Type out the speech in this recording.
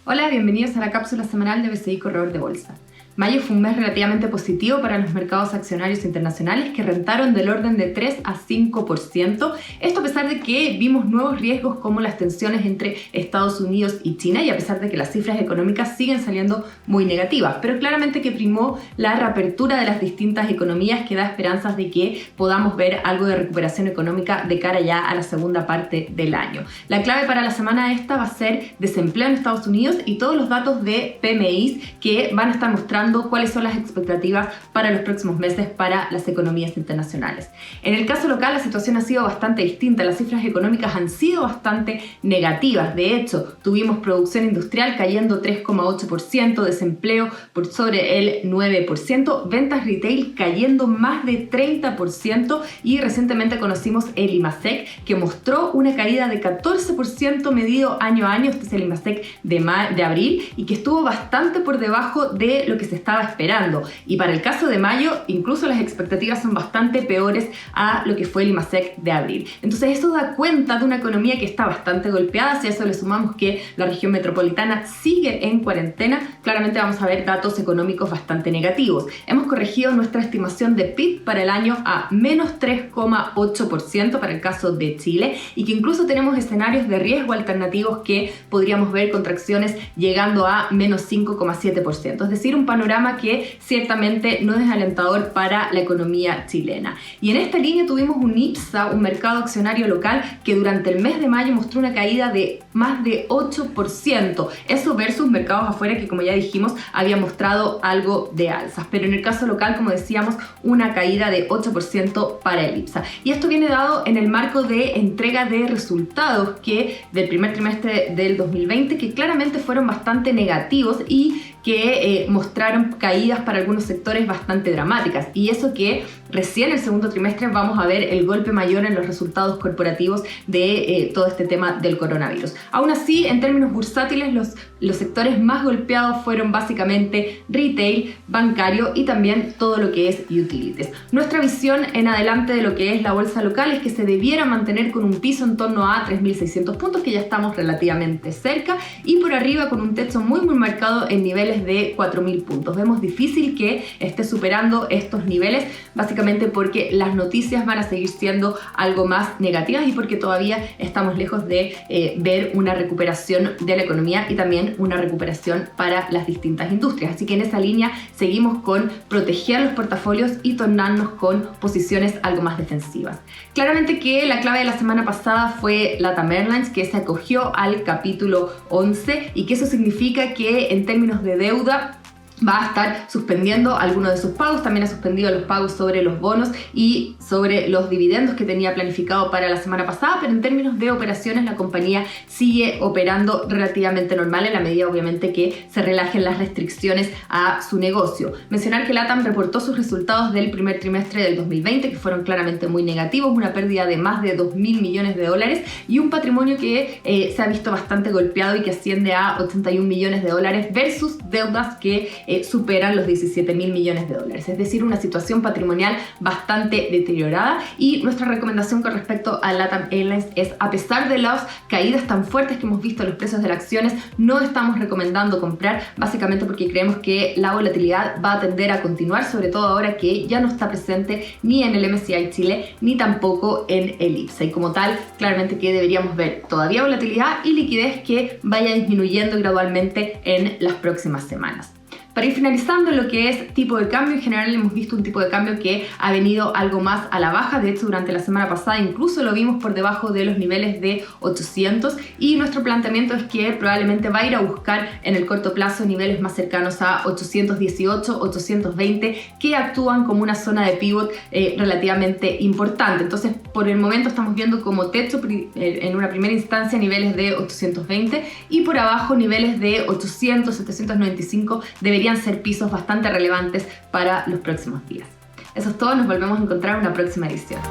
Hola, bienvenidos a la cápsula semanal de BCI Corredor de Bolsa. Mayo fue un mes relativamente positivo para los mercados accionarios internacionales que rentaron del orden de 3 a 5%. Esto a pesar de que vimos nuevos riesgos como las tensiones entre Estados Unidos y China y a pesar de que las cifras económicas siguen saliendo muy negativas. Pero claramente que primó la reapertura de las distintas economías que da esperanzas de que podamos ver algo de recuperación económica de cara ya a la segunda parte del año. La clave para la semana esta va a ser desempleo en Estados Unidos y todos los datos de PMIs que van a estar mostrando cuáles son las expectativas para los próximos meses para las economías internacionales. En el caso local la situación ha sido bastante distinta, las cifras económicas han sido bastante negativas. De hecho, tuvimos producción industrial cayendo 3,8%, desempleo por sobre el 9%, ventas retail cayendo más de 30% y recientemente conocimos el IMASEC que mostró una caída de 14% medido año a año. Este es el IMASEC de abril y que estuvo bastante por debajo de lo que se estaba esperando, y para el caso de mayo incluso las expectativas son bastante peores a lo que fue el IMASEC de abril. Entonces eso da cuenta de una economía que está bastante golpeada. Si a eso le sumamos que la región metropolitana sigue en cuarentena, claramente vamos a ver datos económicos bastante negativos. Hemos corregido nuestra estimación de PIB para el año a menos 3,8% para el caso de Chile, y que incluso tenemos escenarios de riesgo alternativos que podríamos ver contracciones llegando a menos 5,7%, es decir, un panorama que ciertamente no es alentador para la economía chilena. Y en esta línea tuvimos un IPSA, un mercado accionario local, que durante el mes de mayo mostró una caída de más de 8%. Eso versus mercados afuera que, como ya dijimos, había mostrado algo de alzas. Pero en el caso local, como decíamos, una caída de 8% para el IPSA. Y esto viene dado en el marco de entrega de resultados que del primer trimestre del 2020, que claramente fueron bastante negativos y que mostraron caídas para algunos sectores bastante dramáticas, y eso que recién el segundo trimestre vamos a ver el golpe mayor en los resultados corporativos de todo este tema del coronavirus. Aún así, en términos bursátiles, los sectores más golpeados fueron básicamente retail, bancario y también todo lo que es utilities. Nuestra visión en adelante de lo que es la bolsa local es que se debiera mantener con un piso en torno a 3.600 puntos, que ya estamos relativamente cerca, y por arriba con un techo muy marcado en niveles de 4.000 puntos. Vemos difícil que esté superando estos niveles, básicamente porque las noticias van a seguir siendo algo más negativas y porque todavía estamos lejos de ver una recuperación de la economía y también una recuperación para las distintas industrias. Así que en esa línea seguimos con proteger los portafolios y tornarnos con posiciones algo más defensivas. Claramente que la clave de la semana pasada fue LATAM Airlines, que se acogió al capítulo 11 y que eso significa que en términos de deuda va a estar suspendiendo algunos de sus pagos. También ha suspendido los pagos sobre los bonos y sobre los dividendos que tenía planificado para la semana pasada, pero en términos de operaciones la compañía sigue operando relativamente normal en la medida obviamente que se relajen las restricciones a su negocio. Mencionar que LATAM reportó sus resultados del primer trimestre del 2020 que fueron claramente muy negativos, una pérdida de más de 2.000 millones de dólares y un patrimonio que se ha visto bastante golpeado y que asciende a 81 millones de dólares versus deudas que superan los 17.000 millones de dólares, es decir, una situación patrimonial bastante deteriorada. Y nuestra recomendación con respecto a LATAM Airlines es, a pesar de las caídas tan fuertes que hemos visto en los precios de las acciones, no estamos recomendando comprar, básicamente porque creemos que la volatilidad va a tender a continuar, sobre todo ahora que ya no está presente ni en el MSCI Chile ni tampoco en el IPSA, y como tal, claramente que deberíamos ver todavía volatilidad y liquidez que vaya disminuyendo gradualmente en las próximas semanas. Para ir finalizando lo que es tipo de cambio, en general hemos visto un tipo de cambio que ha venido algo más a la baja. De hecho, durante la semana pasada incluso lo vimos por debajo de los niveles de 800, y nuestro planteamiento es que probablemente va a ir a buscar en el corto plazo niveles más cercanos a 818, 820, que actúan como una zona de pivot relativamente importante. Entonces, por el momento estamos viendo como techo en una primera instancia niveles de 820 y por abajo niveles de 800, 795 deberían ser pisos bastante relevantes para los próximos días. Eso es todo, nos volvemos a encontrar en una próxima edición.